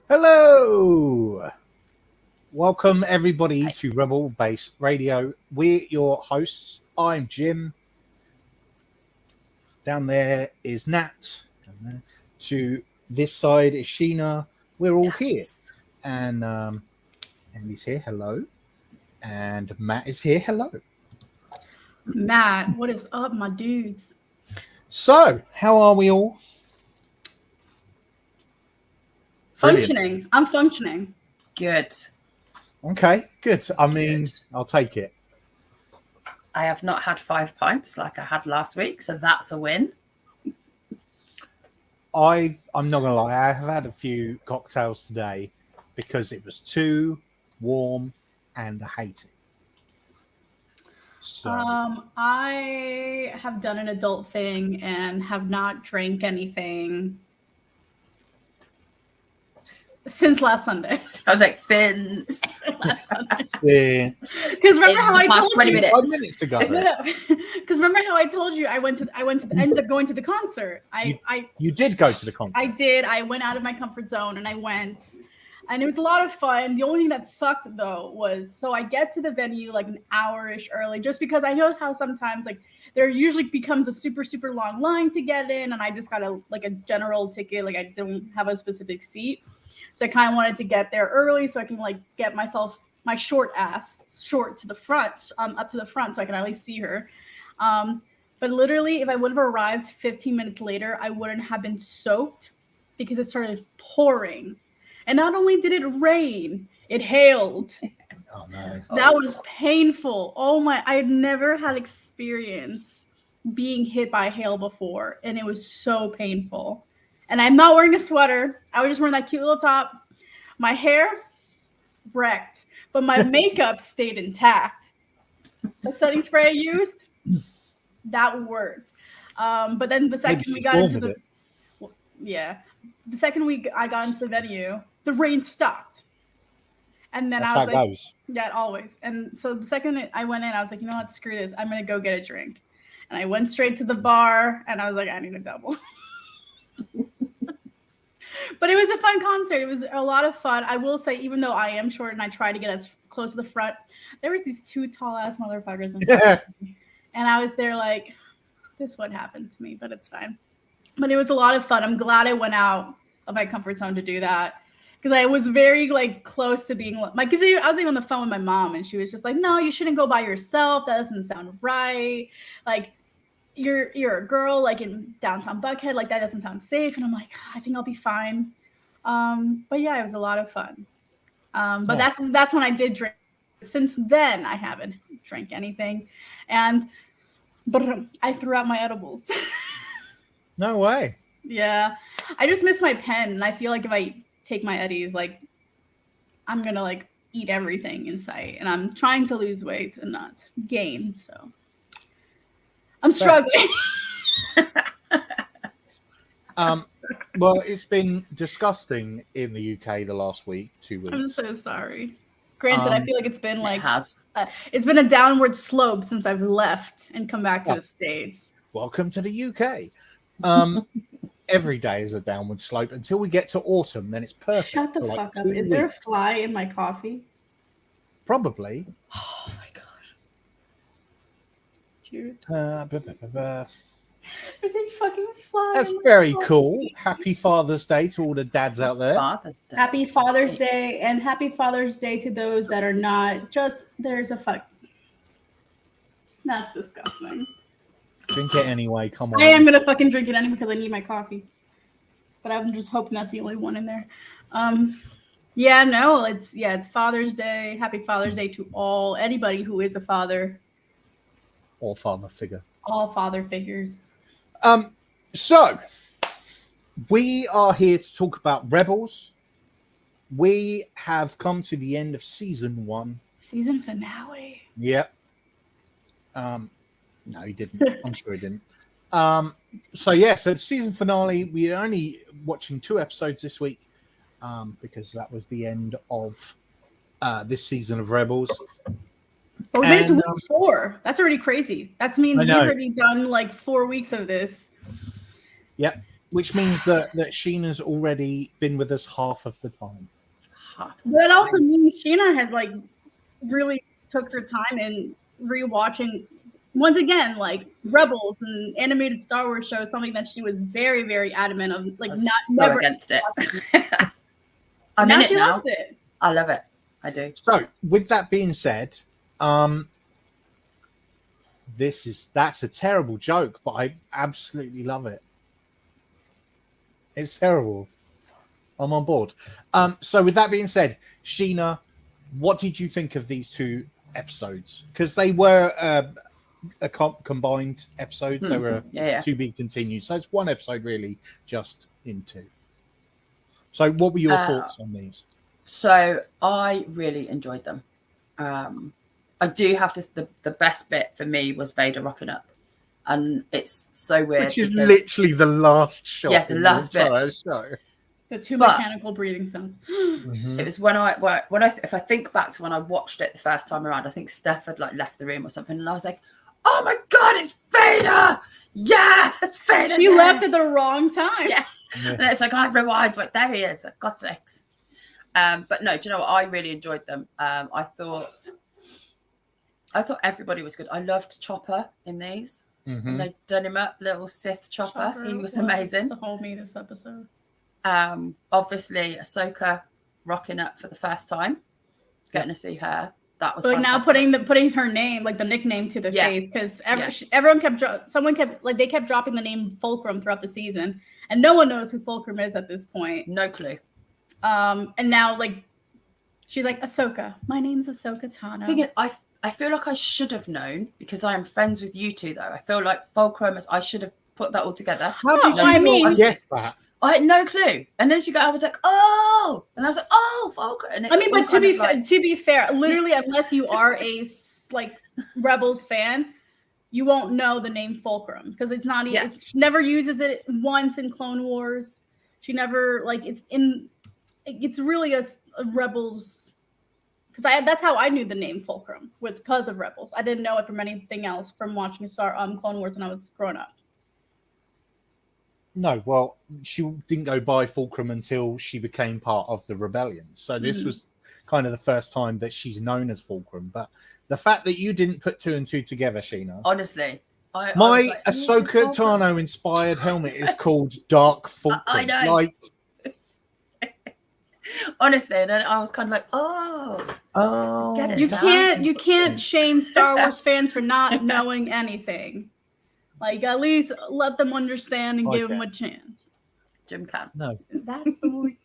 Hello! Welcome everybody to Rebel Base Radio. We're your hosts. I'm Jim. Down there is Nat. To this side is Sheena. We're all here. And Andy's here. Hello. And Matt is here. Hello. Matt, what is up, my dudes? So, how are we all? Functioning. Brilliant. I'm functioning. Good. Okay, good. I mean, I'll take it. I have not had 5 pints like I had last week, so that's a win. I'm not gonna lie, I have had a few cocktails today because it was too warm and I hate it. So I have done an adult thing and have not drank anything since last Sunday. I was like, since last Sunday. Because remember how I told 20 you? minutes. 5 minutes ago. Because remember how I told you I ended up going to the concert. You did go to the concert. I did. I went out of my comfort zone and I went. And it was a lot of fun. The only thing that sucked though was so I get to the venue like an hour-ish early, just because I know how sometimes like there usually becomes a super, super long line to get in, and I just got a general ticket, like I don't have a specific seat. So I kind of wanted to get there early so I can like get myself my short to the front, up to the front, so I can at least see her. But literally, if I would have arrived 15 minutes later, I wouldn't have been soaked because it started pouring. And not only did it rain, it hailed. Oh no. That was painful. Oh my, I had never had experience being hit by hail before, and it was so painful. And I'm not wearing a sweater. I was just wearing that cute little top. My hair wrecked, but my makeup stayed intact. The setting spray I used, that worked. But then the second we got into the second week I got into the venue, the rain stopped. And then That's I was how it like, goes. yeah, always. And so the second I went in, I was like, you know what, screw this. I'm going to go get a drink. And I went straight to the bar and I was like, I need a double. But it was a fun concert. It was a lot of fun. I will say, even though I am short and I try to get as close to the front, there was these two tall ass motherfuckers in front of me. And I was there like, this would happen to me, but it's fine. But it was a lot of fun. I'm glad I went out of my comfort zone to do that. Because I was very like close to being like, because I was even on the phone with my mom and she was just like, no, you shouldn't go by yourself. That doesn't sound right. Like, you're a girl like in downtown Buckhead, like that doesn't sound safe. And I'm like, I think I'll be fine. But yeah, it was a lot of fun. But yeah. That's when I did drink. Since then I haven't drank anything. But I threw out my edibles. No way. Yeah. I just miss my pen, and I feel like if I take my eddies, like I'm gonna like eat everything in sight. And I'm trying to lose weight and not gain, so I'm struggling. Well, it's been disgusting in the UK the last week, 2 weeks. I'm so sorry. Granted, I feel like it's been like it's been a downward slope since I've left and come back to the States. Welcome to the UK. Every day is a downward slope until we get to autumn. Then it's perfect. Shut the fuck up. Is there a fly in my coffee? Probably. Oh my god. Dude. There's a fucking fly. That's very cool. Happy Father's Day to all the dads out there. Happy Father's Day, and happy Father's Day to those that are not just, there's a fuck. That's disgusting. Drink it anyway, come on. I am going to fucking drink it anyway because I need my coffee. But I'm just hoping that's the only one in there. Yeah, no, it's Father's Day. Happy Father's Day to anybody who is a father. Or father figure. All father figures. So we are here to talk about Rebels. We have come to the end of season 1. Season finale. Yep. No, he didn't. I'm sure he didn't. So the season finale. We're only watching 2 episodes this week because that was the end of this season of Rebels. But we made it to week 4. That's already crazy. That means we've already done like 4 weeks of this. Yep. which means that Sheena's already been with us half of the time. But also means Sheena has like really took her time in rewatching once again, like Rebels and animated Star Wars shows, something that she was very, very adamant of, like never against it. I'm in it now. Loves it. I love it. I do. So, with that being said, that's a terrible joke, but I absolutely love it. It's terrible. I'm on board. So with that being said, Sheena, what did you think of these two episodes? Because they were combined episodes. They were to be continued. So it's one episode really, just in two. So what were your thoughts on these? So I really enjoyed them. I do have to. The best bit for me was Vader rocking up, and it's so weird. Which is literally the last shot. Yeah, the last bit. Show. The two mechanical breathing sounds. It was when I if I think back to when I watched it the first time around, I think Steph had like left the room or something, and I was like, "Oh my god, it's Vader! Yeah, it's Vader!" She left at the wrong time. Yeah, and it's like I rewind, but there he is. Like, God's sakes. But no, do you know what? I really enjoyed them. I thought everybody was good. I loved Chopper in these. And they'd done him up, little Sith Chopper. He was amazing. The whole me this episode. Obviously Ahsoka rocking up for the first time, getting to see her. That was like now putting her name, like the nickname to the face, because everyone kept dropping the name Fulcrum throughout the season, and no one knows who Fulcrum is at this point. No clue. And now like she's like, Ahsoka, my name's Ahsoka Tano. I feel like I should have known because I am friends with you two though. I feel like Fulcrum I should have put that all together. How did you guess that? I had no clue. And then I was like, oh, and I was like, oh, Fulcrum. But to be fair, literally, unless you are a like Rebels fan, you won't know the name Fulcrum because it's not. Yeah. She never uses it once in Clone Wars. She never It's really a Rebels. Because that's how I knew the name Fulcrum, was because of Rebels. I didn't know it from anything else from watching Clone Wars when I was growing up. No, well, she didn't go by Fulcrum until she became part of the rebellion. So this was kind of the first time that she's known as Fulcrum. But the fact that you didn't put two and two together, Sheena. Honestly. My Ahsoka Tano inspired helmet is called Dark Fulcrum. I know. Honestly, and then I was kind of like, get it. You can't shame Star Wars fans for not knowing anything. Like, at least let them understand and give them a chance. Jim can. No. That's the one.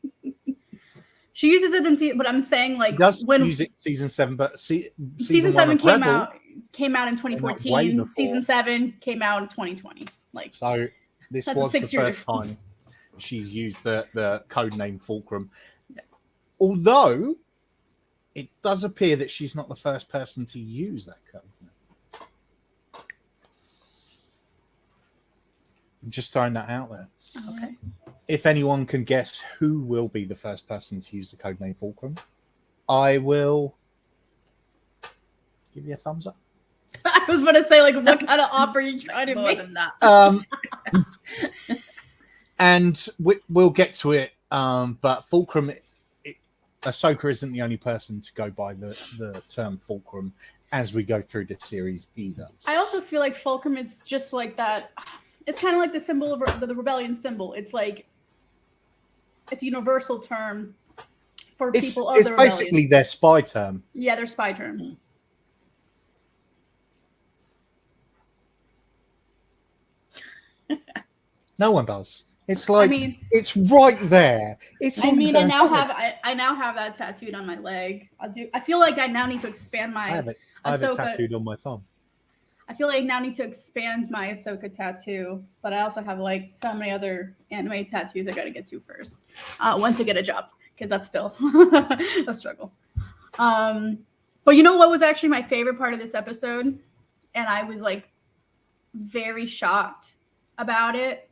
She uses it in season, but I'm saying like use it season 7, but season 7 came out in 2014. Season 7 came out in 2020. Like, so this was the first time she's used the code name Fulcrum. Yeah. Although it does appear that she's not the first person to use that code name. I'm just throwing that out there. Okay. If anyone can guess who will be the first person to use the codename Fulcrum, I will give you a thumbs up. I was going to say, like, what kind of offer are you trying to make? Than that. And we'll get to it. But Fulcrum, Ahsoka isn't the only person to go by the term Fulcrum as we go through this series either. I also feel like Fulcrum is just like that. It's kind of like the symbol of the rebellion symbol. It's like it's a universal term for people of the rebellion. It's basically their spy term. Yeah, their spy term. No one does. It's like it's right there. I now have that tattooed on my leg. I feel like I now need to expand my. I have it tattooed on my thumb. I feel like I now need to expand my Ahsoka tattoo, but I also have like so many other anime tattoos I got to get to first once I get a job, because that's still a struggle. But you know what was actually my favorite part of this episode? And I was like very shocked about it.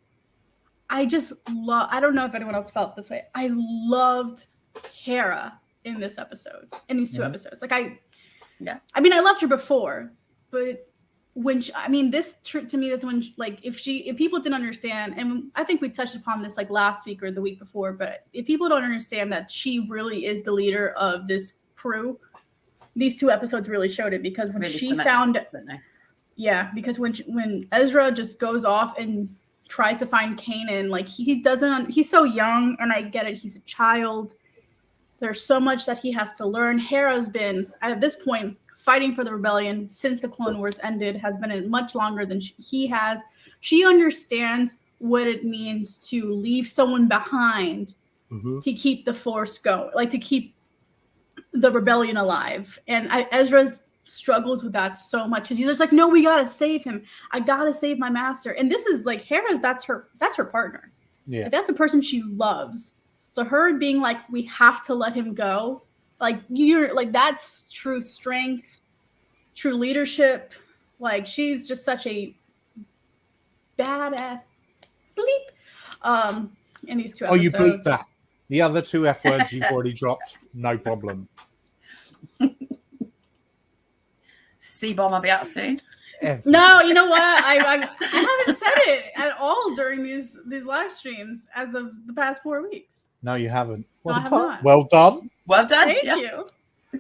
I don't know if anyone else felt this way. I loved Hera in this episode, in these two episodes. Like I loved her before, but to me, this one, like, if people didn't understand, and I think we touched upon this like last week or the week before, but if people don't understand that she really is the leader of this crew, these 2 episodes really showed it, because when Really she cemented, found, don't they? yeah, because when Ezra just goes off and tries to find Kanan, like, he's so young, and I get it, he's a child. There's so much that he has to learn. Hera's been, at this point, fighting for the rebellion since the Clone Wars ended, has been in much longer than he has. She understands what it means to leave someone behind to keep the Force going, like to keep the rebellion alive. And Ezra struggles with that so much, because he's just like, no, we gotta save him. I gotta save my master. And this is like, Hera's, that's her partner. Yeah, like, that's the person she loves. So her being like, we have to let him go, like, you're like, that's true strength, true leadership. Like, she's just such a badass. Bleep. In these 2 episodes. Oh, you bleeped that. The other 2 F words you've already dropped. No problem. C-bomb will be out soon. No, you know what? I haven't said it at all during these live streams as of the past 4 weeks. No, you haven't. No, I have done. not. Well done. Well done. Thank Yeah. you.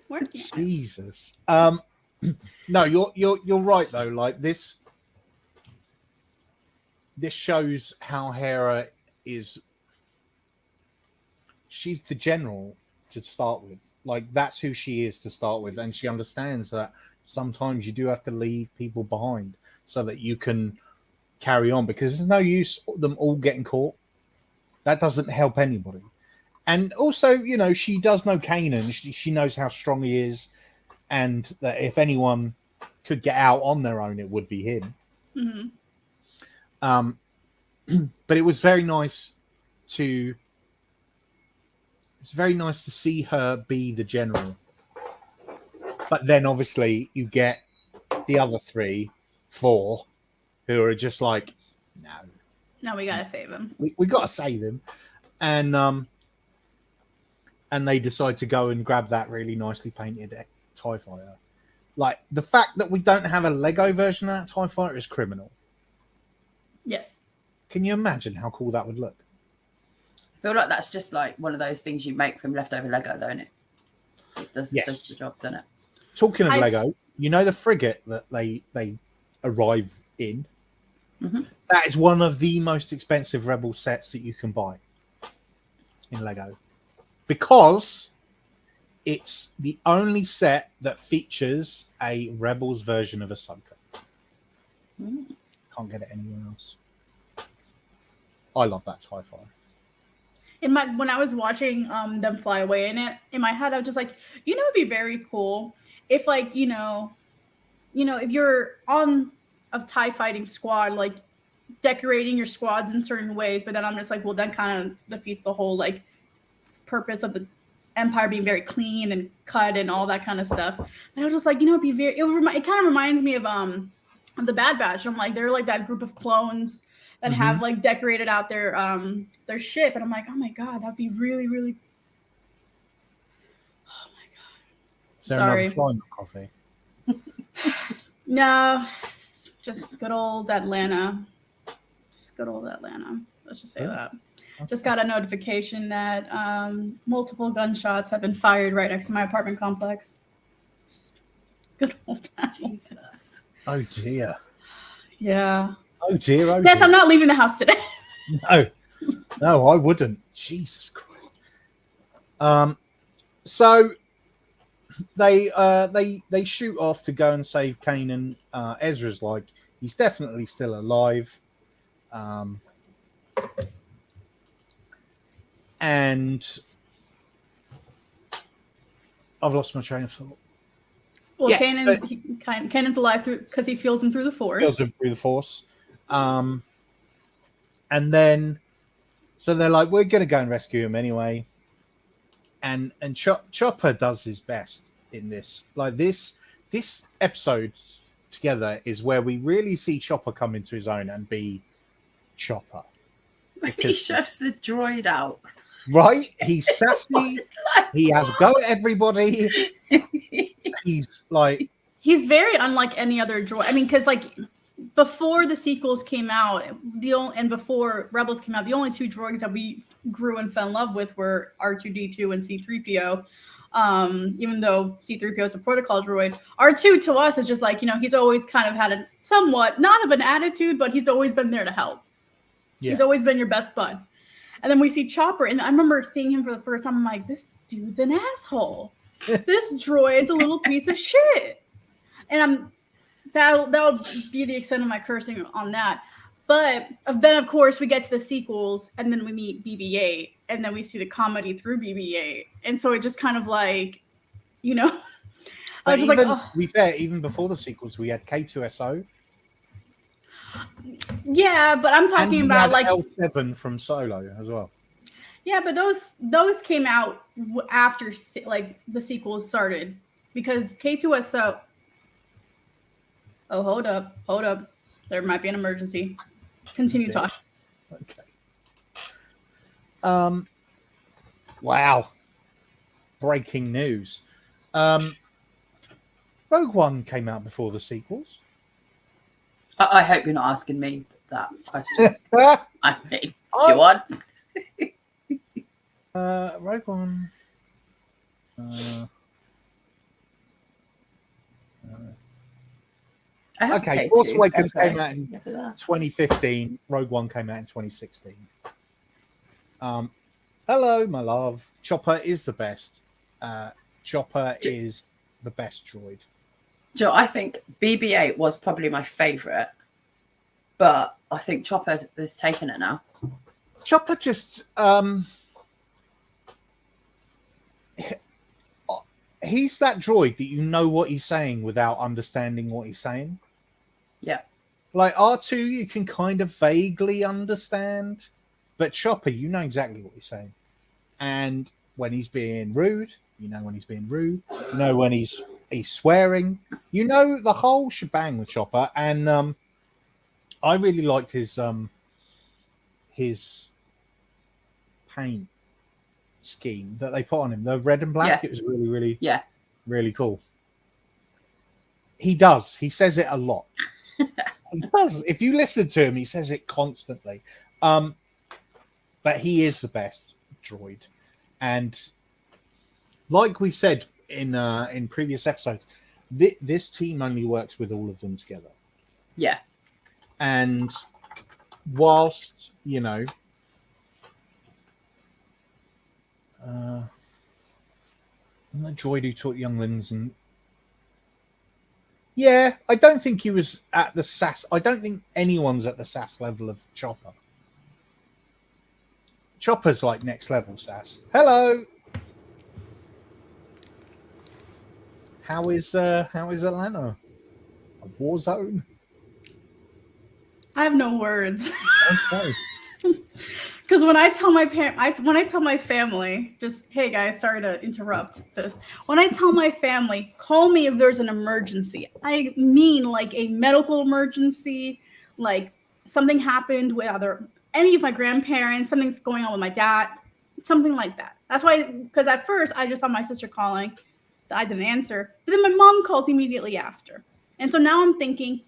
Working. Jesus. No, you're right though. Like, this shows how Hera is. She's the general to start with. Like, that's who she is to start with, and she understands that sometimes you do have to leave people behind so that you can carry on, because there's no use them all getting caught. That doesn't help anybody. And also, you know, she does know Kanan. She knows how strong he is, and that if anyone could get out on their own, it would be him. Mm-hmm. But it was very nice to. It's very nice to see her be the general. But then, obviously, you get the other 4 who are just like, no, we gotta save him. We got to save him, and they decide to go and grab that really nicely painted TIE fighter. Like, the fact that we don't have a Lego version of that TIE fighter is criminal. Yes. Can you imagine how cool that would look? I feel like that's just like one of those things you make from leftover Lego, though, isn't it? It does the job, doesn't it? Talking of Lego, you know the frigate that they arrive in? Mm-hmm. That is one of the most expensive Rebel sets that you can buy in Lego, because it's the only set that features a Rebels version of Ahsoka. Can't get it anywhere else. I love that TIE fighter. When I was watching them fly away in it, in my head, I was just like, you know, it'd be very cool if, like, you know, if you're on a TIE fighting squad, like, decorating your squads in certain ways, but then I'm just like, well, that kind of defeats the whole, like, purpose of the Empire being very clean and cut and all that kind of stuff. And I was just like, you know, it kind of reminds me of the Bad Batch. I'm like, they're like that group of clones that have like decorated out their ship, and I'm like, oh my god, that'd be really, really. Oh my god. Is there another flying coffee? No, just good old Atlanta. Let's just say that. Okay. Just got a notification that multiple gunshots have been fired right next to my apartment complex. Good old time. Jesus. Oh dear. Yeah. Oh dear. Oh yes, dear. I'm not leaving the house today. No, I wouldn't. Jesus Christ. So they shoot off to go and save Kanan. Ezra's like, he's definitely still alive. And I've lost my train of thought. Well, yeah, Kanan's alive because he feels him through the Force. Feels him through the Force. And then, so they're like, we're going to go and rescue him anyway. And Chopper does his best in this. Like, this episode together is where we really see Chopper come into his own and be Chopper. He shoves the droid out. Right? He's sassy. He has a go at everybody. He's like, He's very unlike any other droid. I mean, because like before the sequels came out, and before Rebels came out, the only 2 droids that we grew and fell in love with were R2D2 and C3PO. Even though C3PO is a protocol droid, R2 to us is just like, he's always kind of had a somewhat, not of an attitude, but he's always been there to help. Yeah. He's always been your best bud. And then we see Chopper, and I remember seeing him for the first time. I'm like, this dude's an asshole. This droid's a little piece of shit. And that'll be the extent of my cursing on that. But then, of course, we get to the sequels, and then we meet BB-8, and then we see the comedy through BB-8. And so it just kind of like, I was just like, oh. To be fair, even before the sequels, we had K2SO. Yeah, but I'm talking about like L7 from Solo as well. Yeah, but those came out after like the sequels started, because K2SO. Oh, hold up. There might be an emergency. Continue talking. Okay. Wow. Breaking news. Rogue One came out before the sequels. I hope you're not asking me that question. I mean, if you want. Rogue One. Okay, Force Awakens came out in 2015. Rogue One came out in 2016. Hello, my love. Chopper is the best. Chopper is the best droid. Joe, I think BB-8 was probably my favourite, but I think Chopper has taken it now. Chopper just he's that droid that you know what he's saying without understanding what he's saying. Yeah. Like R2, you can kind of vaguely understand, but Chopper, you know exactly what he's saying. And when he's being rude, you know when he's being rude. You know when he's swearing. You know the whole shebang with Chopper. And I really liked his paint scheme that they put on him. The red and black. Yeah. It was really, really cool. He does. He says it a lot. He does. If you listen to him, he says it constantly. But he is the best droid. And like we've said in previous episodes, this team only works with all of them together. Yeah. And whilst, I'm a droid who taught younglings, and yeah, I don't think he was at the sass. I don't think anyone's at the sass level of Chopper. Chopper's like next level sass. Hello. How is Atlanta? A war zone? I have no words. Okay. Because when I tell my family, just, hey guys, sorry to interrupt this. When I tell my family, call me if there's an emergency. I mean like a medical emergency, like something happened with either any of my grandparents, something's going on with my dad, something like that. That's why, because at first I just saw my sister calling, I didn't answer, but then my mom calls immediately after. And so now I'm thinking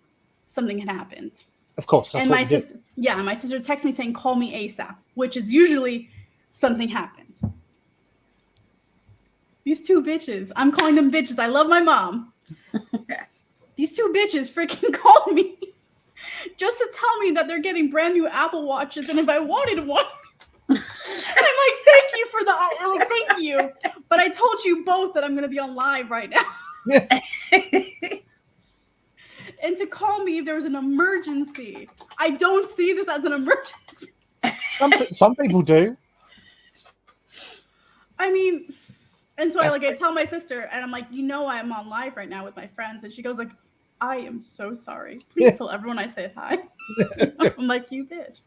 something had happened. Of course. That's and my sister, my sister texts me saying, call me ASAP, which is usually something happened. These 2 bitches, I'm calling them bitches. I love my mom. These 2 bitches freaking called me just to tell me that they're getting brand new Apple Watches. And if I wanted one, I'm like, thank you for thank you. But I told you both that I'm going to be on live right now. And to call me if there was an emergency. I don't see this as an emergency. Some people do. I mean, and so I tell my sister, and I'm like, I'm on live right now with my friends. And she goes like, I am so sorry. Please tell everyone I said hi. I'm like, you bitch.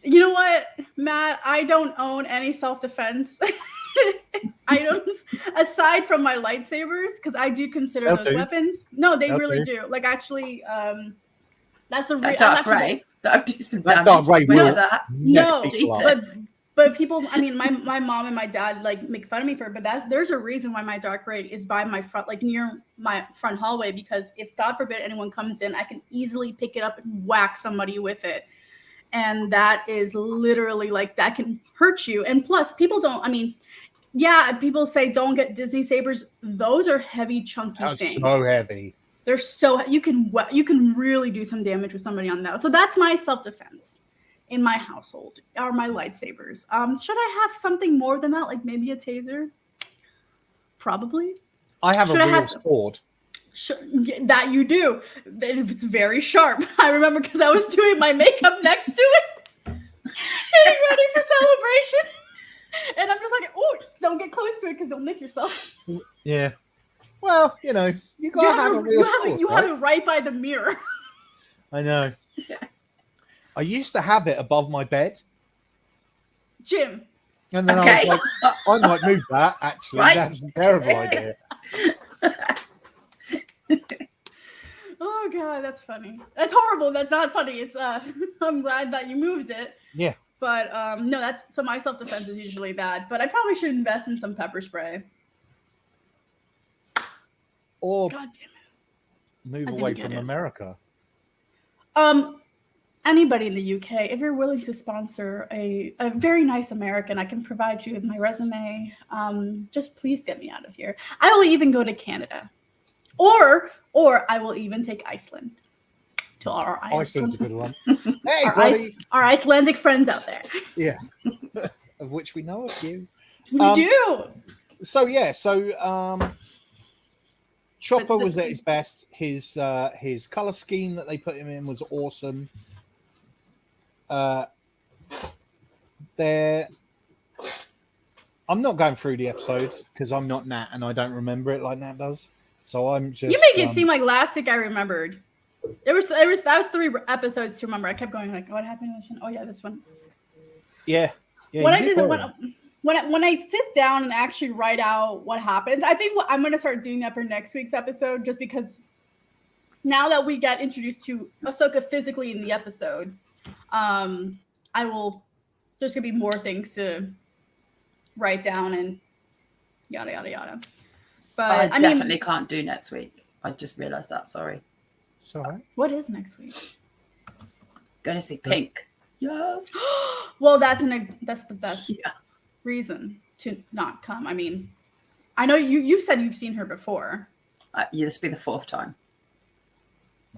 You know what, Matt? I don't own any self-defense items aside from my lightsabers, because I do consider those weapons. No, they really do. Like, actually, that's the Dark Ray. That'll do some damage. Dark Ray will no, But people, I mean, my mom and my dad like make fun of me for it, but there's a reason why my dark ray is by my front, like near my front hallway, because if God forbid anyone comes in, I can easily pick it up and whack somebody with it. And that is literally like, that can hurt you. And plus people don't, I mean, yeah, people say don't get Disney sabers. Those are heavy, chunky things. So heavy. They're so, you can really do some damage with somebody on that. So that's my self-defense in my household, are my lightsabers. Should I have something more than that, like maybe a taser? Probably. I have a real sword. That you do. It's very sharp. I remember because I was doing my makeup next to it, getting ready for celebration. And I'm just like, oh, don't get close to it because you'll nick yourself. Yeah. Well, you know, you gotta have a real sword. You have it right by the mirror. I know. Yeah. I used to have it above my bed. Jim. And then I was like, I might move that, actually. Right? That's a terrible idea. Oh, God, that's funny. That's horrible. That's not funny. It's I'm glad that you moved it. Yeah. But no, so my self-defense is usually that. But I probably should invest in some pepper spray. Or God damn it. Move away from America. Anybody in the UK, if you're willing to sponsor a very nice American, I can provide you with my resume. Just please get me out of here. I will even go to Canada, or I will even take Iceland. To our Iceland's a good one. Hey, buddy. Our Icelandic friends out there. Yeah, of which we know a few. We do. So yeah, Chopper was at his best. His color scheme that they put him in was awesome. I'm not going through the episode because I'm not Nat and I don't remember it like Nat does. So I'm just. You make it seem like last week I remembered. That was 3 episodes to remember. I kept going like, what happened to this one? Oh yeah, this one. Yeah. When I sit down and actually write out what happens, I think I'm going to start doing that for next week's episode, just because now that we get introduced to Ahsoka physically in the episode, there's going to be more things to write down and yada, yada, yada. But I definitely can't do next week. I just realized that. Sorry. It's all right. What is next week? Going to see Pink. Yes. Well, that's the best reason to not come. I mean, I know you've said you've seen her before. This will be the 4th time.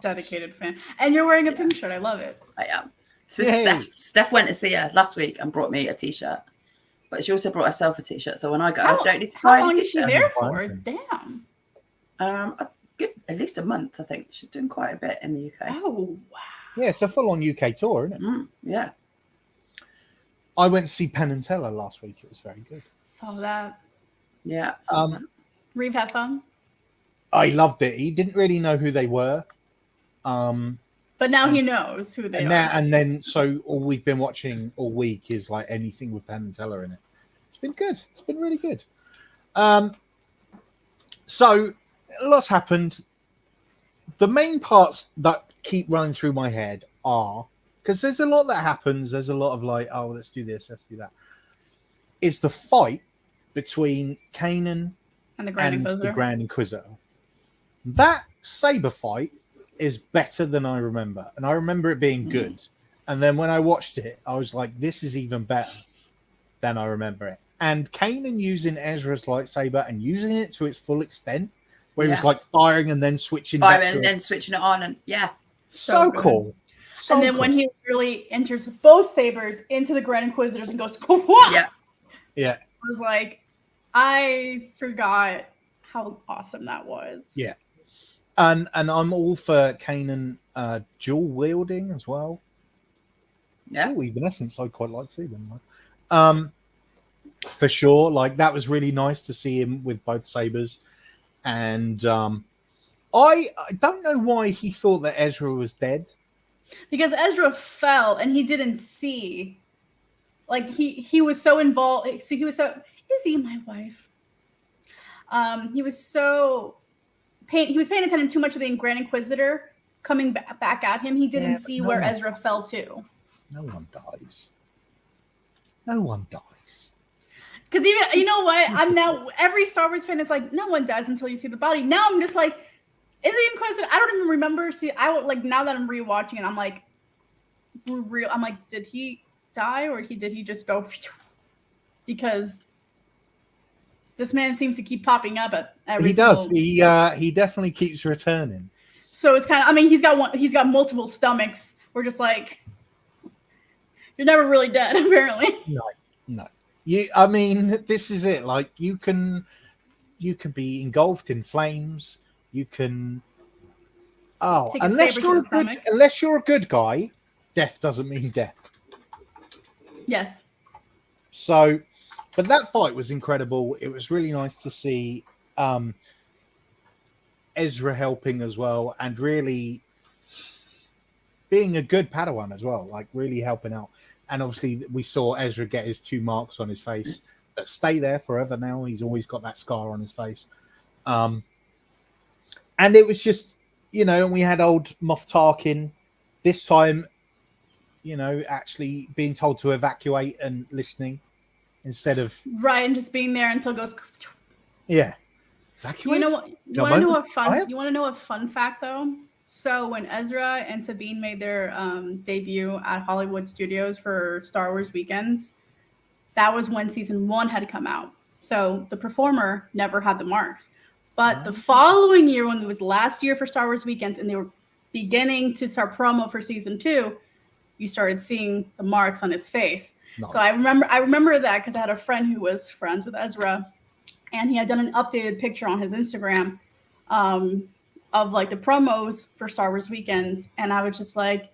Dedicated fan. And you're wearing a pink shirt. I love it. I am. So Steph went to see her last week and brought me a t-shirt. But she also brought herself a t-shirt. So when I go, I don't need to buy a t-shirt. How long is she there for? Damn. At least a month, I think. She's doing quite a bit in the UK. Oh, wow. Yeah, it's a full-on UK tour, isn't it? Yeah. I went to see Penn and Teller last week. It was very good. Saw that. Yeah. Reeve had fun? I loved it. He didn't really know who they were. But now he knows who they are. And then, so all we've been watching all week is like anything with Penn and Teller in it. It's been good. It's been really good. So lots happened. The main parts that keep running through my head are, because there's a lot that happens. There's a lot of like, oh, let's do this, let's do that. Is the fight between Kanan and the Grand Inquisitor. That saber fight is better than I remember. And I remember it being good. And then when I watched it, I was like, this is even better than I remember it. And Kanan using Ezra's lightsaber and using it to its full extent, where he was like firing and then switching switching it on, and so cool. And then when he really enters both sabers into the Grand Inquisitors and goes, yeah, I was like, I forgot how awesome that was. Yeah, and I'm all for Kanan dual wielding as well. Yeah, Evanescence, I'd quite like to see them. For sure, like that was really nice to see him with both sabers. And I don't know why he thought that Ezra was dead. Because Ezra fell and he didn't see. Like he was so involved. So he was so. Izzy, my wife. He was so. He was paying attention too much to the Grand Inquisitor coming back at him. He didn't see where Ezra fell to. No one dies. No. No one dies. Because even, you know what? I'm now, every Star Wars fan is like, no one dies until you see the body. Now I'm just like, is it even coincidence? I don't even remember. Now that I'm rewatching it, I'm like, I'm like, did he die or did he just go? Because this man seems to keep popping up at every He does. single... He definitely keeps returning. So it's kind of, I mean, he's got multiple stomachs. We're just like, you're never really dead, apparently. No. I mean, this is it. Like, you can be engulfed in flames. You can. Oh, Take a unless saber to the you're a good guy, death doesn't mean death. Yes. So, but that fight was incredible. It was really nice to see Ezra helping as well, and really being a good Padawan as well, like really helping out. And obviously, we saw Ezra get his 2 marks on his face that stay there forever now. He's always got that scar on his face. And it was just, and we had old Moff Tarkin this time, actually being told to evacuate and listening instead of... Right, and just being there until it goes... Yeah. Evacuate? You want to know a fun fact, though? So when Ezra and Sabine made their debut at Hollywood Studios for Star Wars Weekends, that was when season 1 had come out. So the performer never had the marks. But the following year, when it was last year for Star Wars Weekends, and they were beginning to start promo for season 2, you started seeing the marks on his face. Nice. So I remember that because I had a friend who was friends with Ezra, and he had done an updated picture on his Instagram of like the promos for Star Wars Weekends, and I was just like,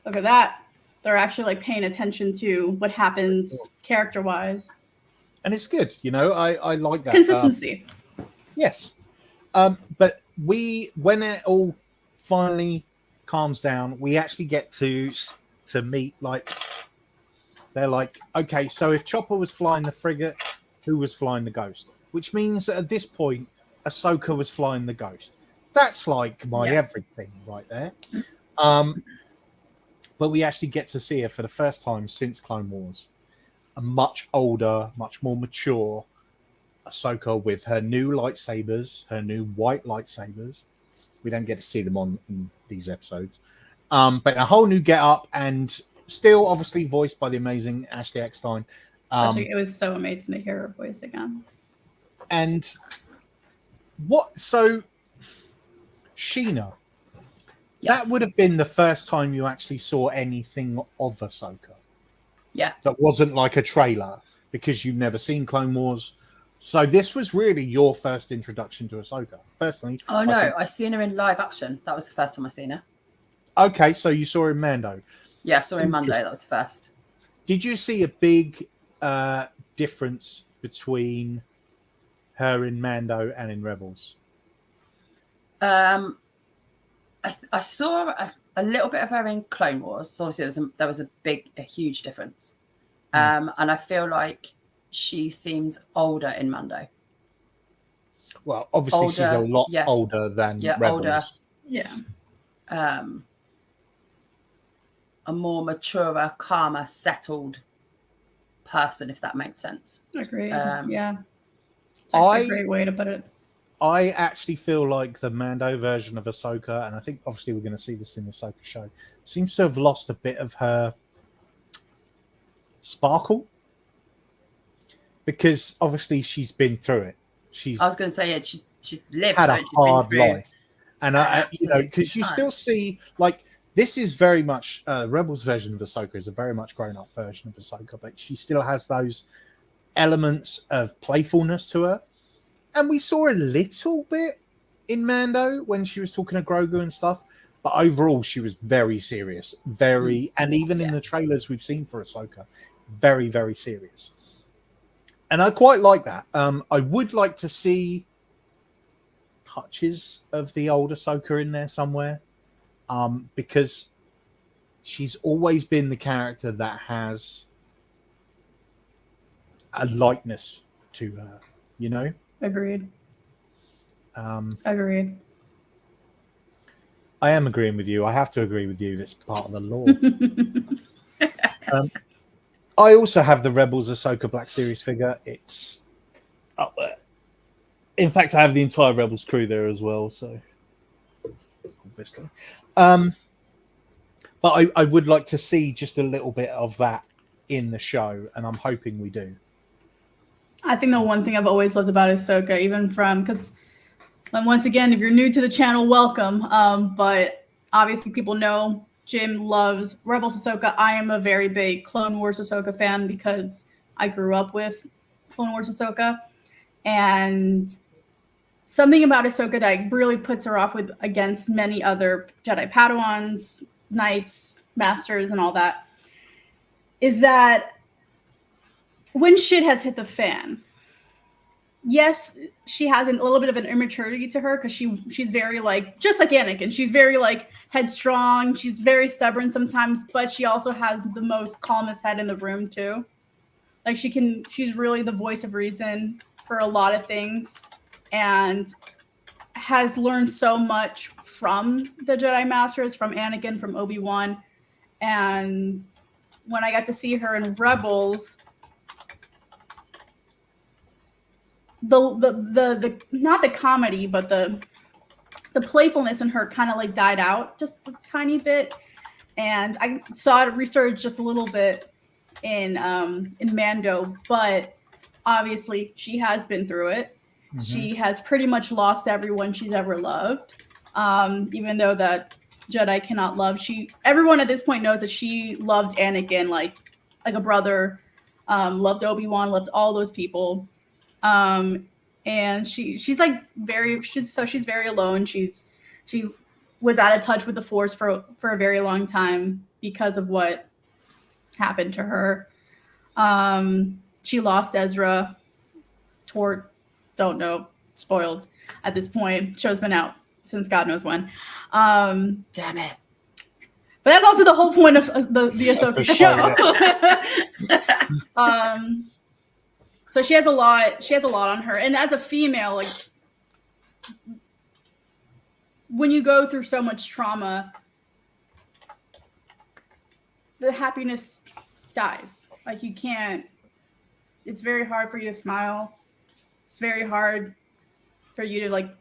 look at that. They're actually like paying attention to what happens character-wise. And it's good, I like that. Consistency. Yes. But when it all finally calms down, we actually get to meet, like, they're like, okay, so if Chopper was flying the frigate, who was flying the Ghost? Which means that at this point, Ahsoka was flying the Ghost. That's like my everything right there. But we actually get to see her for the first time since Clone Wars. A much older, much more mature Ahsoka with her new lightsabers, her new white lightsabers. We don't get to see them in these episodes. But a whole new get-up, and still obviously voiced by the amazing Ashley Eckstein. It was so amazing to hear her voice again. And Sheena, that would have been the first time you actually saw anything of Ahsoka. Yeah. That wasn't like a trailer, because you've never seen Clone Wars. So this was really your first introduction to Ahsoka, personally. Oh, no, I seen her in live action. That was the first time I seen her. Okay, so you saw her in Mando. Yeah, I saw her in Mando. That was the first. Did you see a big difference between her in Mando and in Rebels? I saw a little bit of her in Clone Wars. So obviously there was a huge difference. And I feel like she seems older in Mando. Well, obviously she's a lot older than Rebels. Older. Yeah. A more mature, calmer, settled person, if that makes sense. Agreed. Yeah. It's a great way to put it. I actually feel like the Mando version of Ahsoka, and I think obviously we're going to see this in the Ahsoka show, seems to have lost a bit of her sparkle, because obviously she's been through it. I was going to say, she lived, had a hard life, and because you still see, like, this is very much Rebels version of Ahsoka is a very much grown up version of Ahsoka, but she still has those elements of playfulness to her. And we saw a little bit in Mando when she was talking to Grogu and stuff, but overall she was very serious, and even in the trailers we've seen for Ahsoka, very, very serious. And I quite like that. I would like to see touches of the old Ahsoka in there somewhere, because she's always been the character that has a likeness to her, Agreed. Agreed. I am agreeing with you. I have to agree with you. That's part of the law. I also have the Rebels Ahsoka Black Series figure. It's up there. In fact, I have the entire Rebels crew there as well. So obviously, but I would like to see just a little bit of that in the show, and I'm hoping we do. I think the one thing I've always loved about Ahsoka, even from, because once again, if you're new to the channel, welcome. But obviously people know Jim loves Rebels Ahsoka. I am a very big Clone Wars Ahsoka fan because I grew up with Clone Wars Ahsoka. And something about Ahsoka that really puts her off against many other Jedi Padawans, Knights, Masters, and all that is that when shit has hit the fan, yes, she has a little bit of an immaturity to her because she's very like, just like Anakin, she's very like headstrong, she's very stubborn sometimes, but she also has the most calmest head in the room too. Like she's really the voice of reason for a lot of things and has learned so much from the Jedi Masters, from Anakin, from Obi-Wan. And when I got to see her in Rebels, the not the comedy, but the playfulness in her kind of like died out just a tiny bit. And I saw it resurge just a little bit in Mando, but obviously she has been through it. Mm-hmm. She has pretty much lost everyone she's ever loved. Even though that Jedi cannot love, everyone at this point knows that she loved Anakin like a brother, loved Obi-Wan, loved all those people. And she's very alone. She was out of touch with the Force for a very long time because of what happened to her. She lost Ezra. Don't know, spoiled at this point. Show's been out since God knows when. Damn it. But that's also the whole point of the Ahsoka show. So she has a lot on her. And as a female, like when you go through so much trauma, the happiness dies. Like it's very hard for you to smile. It's very hard for you to like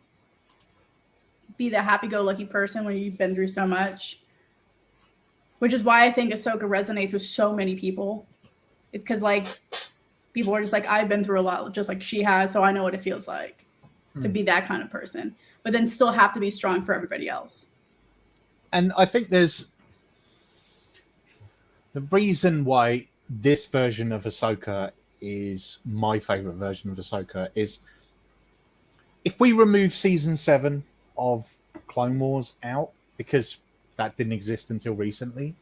be the happy-go-lucky person when you've been through so much. Which is why I think Ahsoka resonates with so many people. It's because like people are just like, I've been through a lot just like she has, so I know what it feels like to be that kind of person. But then still have to be strong for everybody else. And I think there's the reason why this version of Ahsoka is my favorite version of Ahsoka is if we remove season 7 of Clone Wars out, because that didn't exist until recently,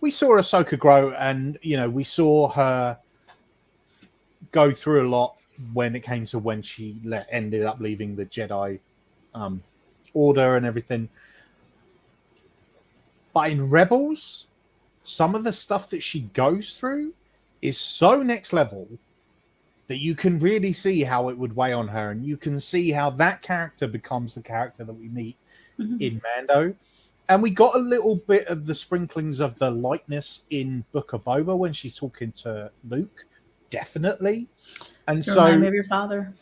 we saw Ahsoka grow, and we saw her go through a lot when it came to when she ended up leaving the Jedi Order and everything. But in Rebels, some of the stuff that she goes through is so next level that you can really see how it would weigh on her, and you can see how that character becomes the character that we meet in Mando. And we got a little bit of the sprinklings of the lightness in Book of Boba when she's talking to Luke, definitely. And so remind me of your father.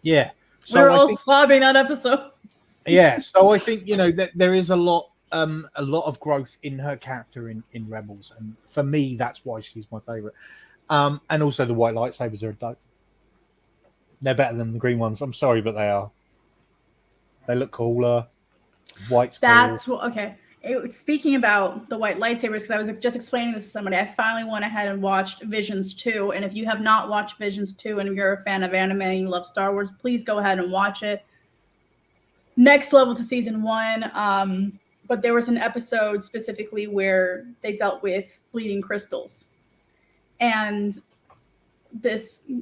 Yeah. So we were all sobbing that episode. Yeah. So I think, that there is a lot of growth in her character in Rebels. And for me, that's why she's my favorite. And also the white lightsabers are dope. They're better than the green ones. I'm sorry, but they are. They look cooler. White's cool. Okay. Speaking about the white lightsabers, because I was just explaining this to somebody, I finally went ahead and watched Visions 2. And if you have not watched Visions 2 and you're a fan of anime and you love Star Wars, please go ahead and watch it. Next level to season 1. But there was an episode specifically where they dealt with bleeding crystals. And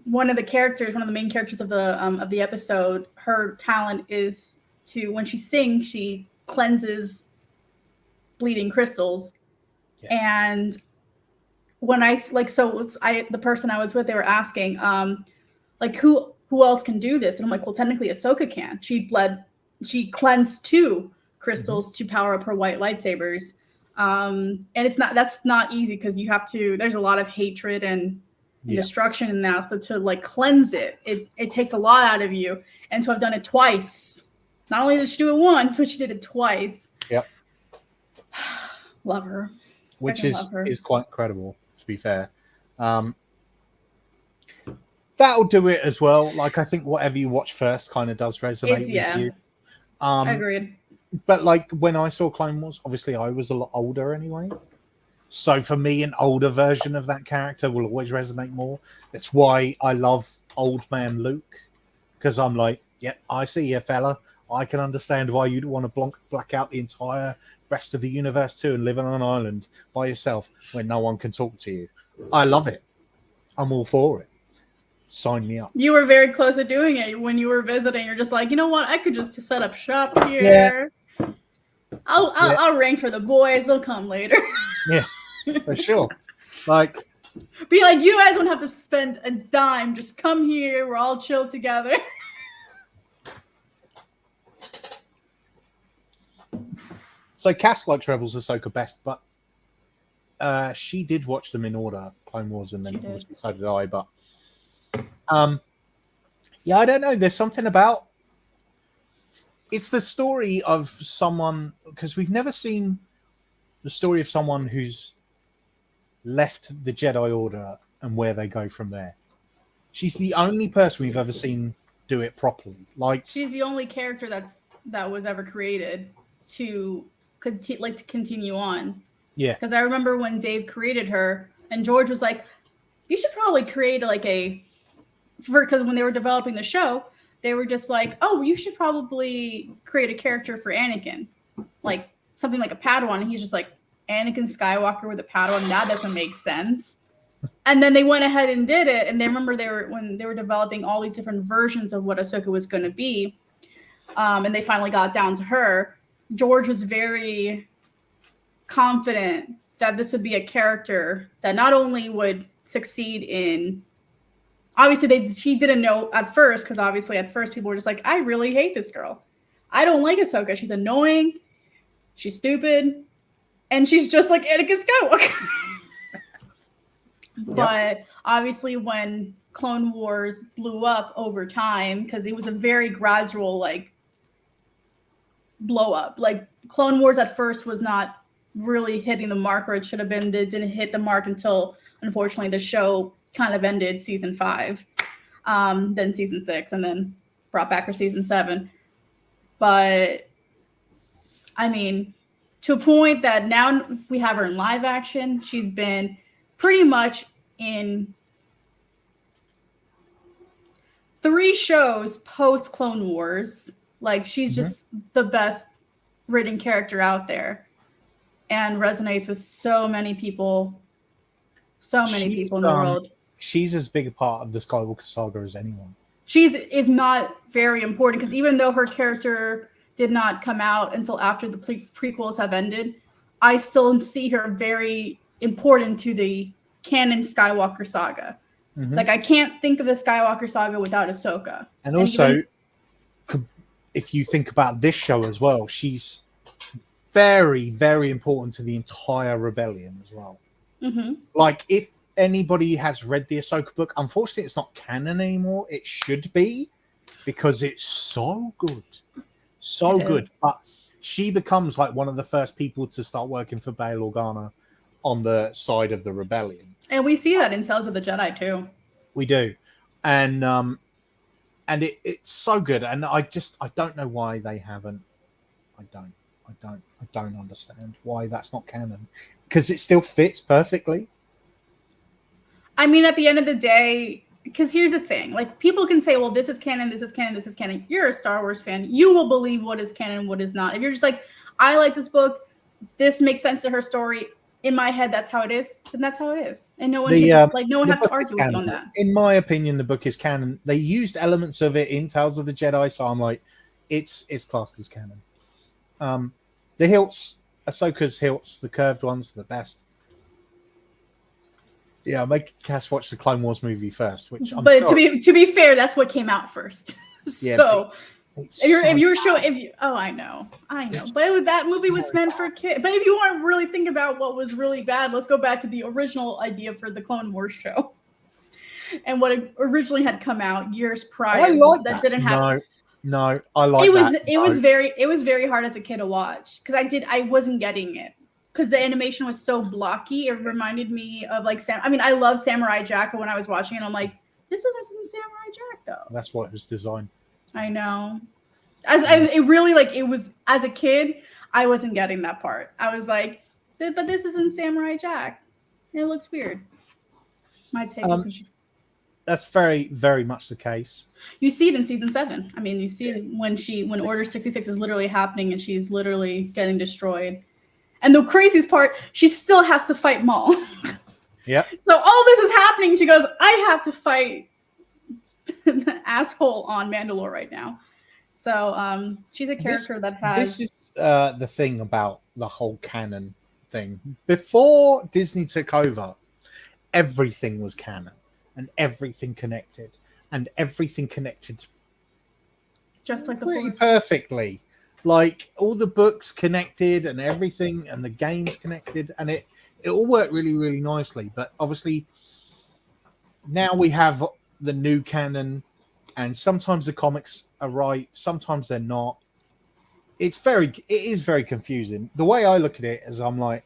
one of the main characters of the episode, her talent is to, when she sings, she cleanses bleeding crystals. Yeah. And when the person I was with, they were asking, who else can do this? And I'm like, well, technically Ahsoka can. She cleansed 2 crystals to power up her white lightsabers. And that's not easy because you have to. There's a lot of hatred and destruction in that. So to like cleanse it takes a lot out of you. And to have done it twice, not only did she do it once, but she did it twice. Yep. Love her. Which is quite incredible, to be fair. That'll do it as well. Like, I think whatever you watch first kind of does resonate with you. Agreed. But like when I saw Clone Wars, obviously I was a lot older anyway. So for me, an older version of that character will always resonate more. That's why I love old man Luke, because I'm like, yep, I see you, fella. I can understand why you'd want to black out the entire rest of the universe too and live on an island by yourself when no one can talk to you. I love it. I'm all for it. Sign me up. You were very close to doing it when you were visiting. You're just like, you know what? I could just set up shop here. Yeah. I'll ring for the boys. They'll come later. Yeah, for sure. Like, be like, you guys won't have to spend a dime. Just come here. We're all chill together. So Cass likes Rebels Ahsoka best, but she did watch them in order, Clone Wars, and then obviously so did I. But yeah, I don't know. There's something about it's the story of someone, because we've never seen the story of someone who's left the Jedi Order and where they go from there. She's the only person we've ever seen do it properly. Like, she's the only character that was ever created to continue on. Yeah. Because I remember when Dave created her, and George was like, "You should probably create because when they were developing the show, they were just like, oh, you should probably create a character for Anakin, like something like a Padawan." And he's just like, Anakin Skywalker with a Padawan? That doesn't make sense. And then they went ahead and did it. And they remember when they were developing all these different versions of what Ahsoka was going to be, and they finally got down to her. George was very confident that this would be a character that not only would succeed in. Obviously, she didn't know at first, because obviously at first people were just like, I really hate this girl. I don't like Ahsoka. She's annoying. She's stupid. And she's just like Anakin Skywalker. But obviously when Clone Wars blew up over time, because it was a very gradual, like, blow up. Like, Clone Wars at first was not really hitting the mark where it should have been. It didn't hit the mark until, unfortunately, the show kind of ended season 5, then season 6, and then brought back for season 7. But I mean, to a point that now we have her in live action. She's been pretty much in 3 shows post Clone Wars. Like, she's just the best written character out there, and resonates with so many people. So many people in the world. She's as big a part of the Skywalker saga as anyone. She's, if not very important, because even though her character did not come out until after the prequels have ended, I still see her very important to the canon Skywalker saga. Like, I can't think of the Skywalker saga without Ahsoka. And also, if you think about this show as well, she's very, very important to the entire rebellion as well. Like, if anybody has read the Ahsoka book, unfortunately it's not canon anymore. It should be, because it's so good. So good. But she becomes like one of the first people to start working for Bail Organa on the side of the rebellion. And we see that in Tales of the Jedi too. We do. And it's so good. And I don't know why they haven't. I don't understand why that's not canon, because it still fits perfectly. I mean, at the end of the day, because here's the thing, like, people can say, well, this is canon, this is canon, this is canon. You're a Star Wars fan. You will believe what is canon, what is not. If you're just like, I like this book, this makes sense to her story, in my head, that's how it is, then that's how it is. And no one no one has to argue with you on that. In my opinion, the book is canon. They used elements of it in Tales of the Jedi, so I'm like, it's classed as canon. The hilts, Ahsoka's hilts, the curved ones, are the best. Yeah, make Cass watch the Clone Wars movie first, which I'm But sorry. to be fair, that's what came out first. Yeah, so I know, but that movie was meant for kids. But if you want to really think about what was really bad, let's go back to the original idea for the Clone Wars show, and what it originally had come out years prior. I like that didn't happen. No, I like it was that. it was very hard as a kid to watch because I wasn't getting it because the animation was so blocky. It reminded me of like I love Samurai Jack, but when I was watching it, I'm like, this isn't Samurai Jack though. That's what it was designed. I know. It was as a kid, I wasn't getting that part. I was like, but this isn't Samurai Jack. It looks weird. My take is that's very, very much the case. You see it in season 7. I mean, you see it when Order 66 is literally happening and she's literally getting destroyed. And the craziest part, she still has to fight Maul. Yeah. So all this is happening. She goes, I have to fight the asshole on Mandalore right now. So she's a character that has. This is the thing about the whole canon thing. Before Disney took over, everything was canon and everything connected, just like pretty perfectly. Like all the books connected and everything, and the games connected, and it all worked really, really nicely. But obviously, now we have the new canon. And sometimes the comics are right, sometimes they're not. It is very confusing. The way I look at it is I'm like,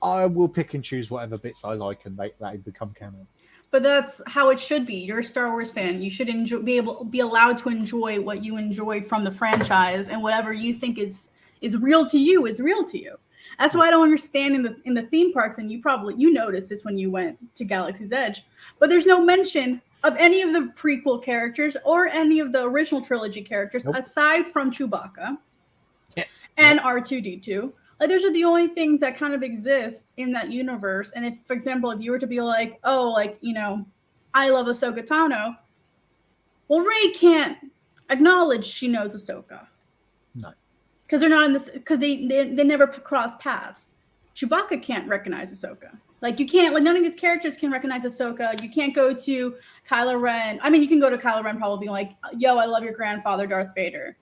I will pick and choose whatever bits I like and they become canon. But that's how it should be. You're a Star Wars fan. You should be allowed to enjoy what you enjoy from the franchise, and whatever you think is real to you is real to you. That's why I don't understand in the theme parks, and you noticed this when you went to Galaxy's Edge, but there's no mention of any of the prequel characters or any of the original trilogy characters, aside from Chewbacca and R2-D2. Like, those are the only things that kind of exist in that universe. And if, for example, if you were to be like, oh, like, I love Ahsoka Tano, well, Rey can't acknowledge she knows Ahsoka. No. Because they're not in this, because they never cross paths. Chewbacca can't recognize Ahsoka. Like, you can't, like, none of these characters can recognize Ahsoka. You can't go to Kylo Ren. I mean, you can go to Kylo Ren probably being like, yo, I love your grandfather, Darth Vader.